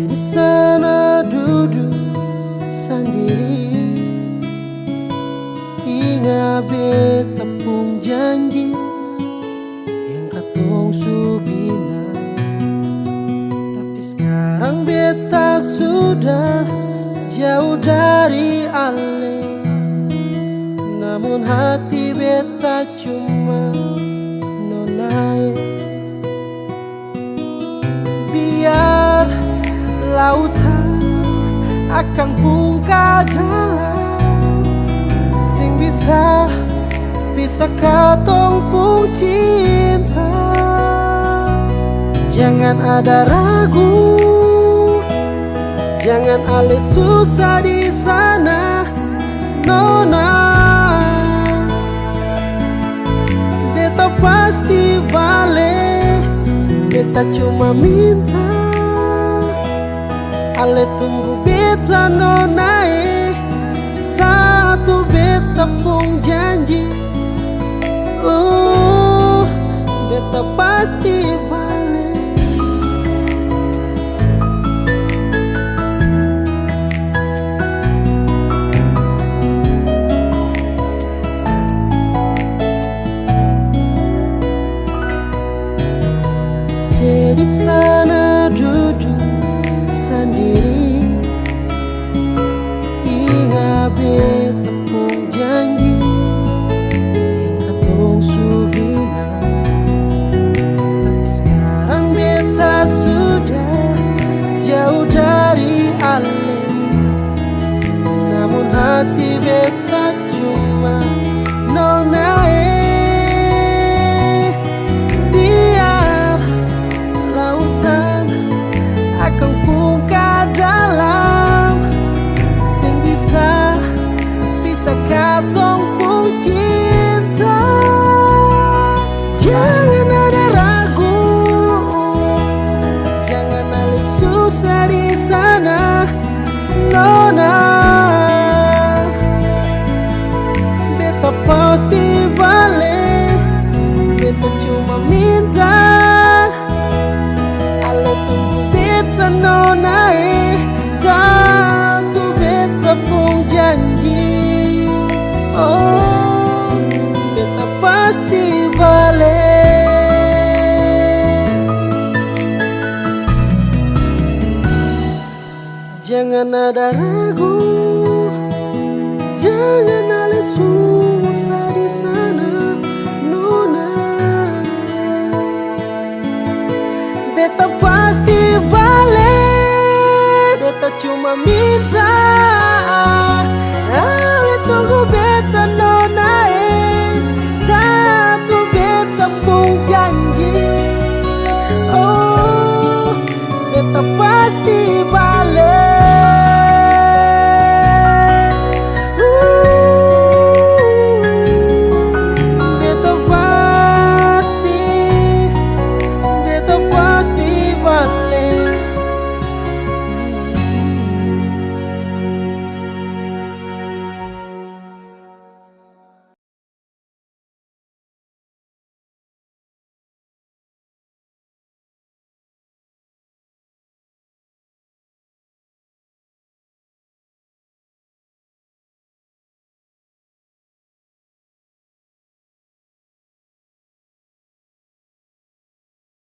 Di sana duduk sendiri, ingat beta pung janji yang katong subina. Tapi sekarang beta sudah jauh dari ale, namun hati beta cuma nonai. Biar lautan akan bungka dalam, sing bisa katong pung cinta. Jangan ada ragu, jangan ale susah di sana, nona. Beta pasti balik, beta cuma minta ale tunggu beta nona. Satu beta pung janji, beta pasti balik. Di sana duduk sendiri, ingat beta pung janji yang katong subina. Tapi sekarang beta sudah jauh dari ale, namun hati beta cuma nona. Akan bungka dalam, sing bisa katong pung cinta. Jangan ada ragu, jangan ale susah di sana, nona. Beta pasti balik, beta cuma minta ale tunggu beta nona. Satu beta pung janji, beta pasti balik. Jangan ada ragu, jangan ale susah di sana, nona. Beta pasti balik, beta cuma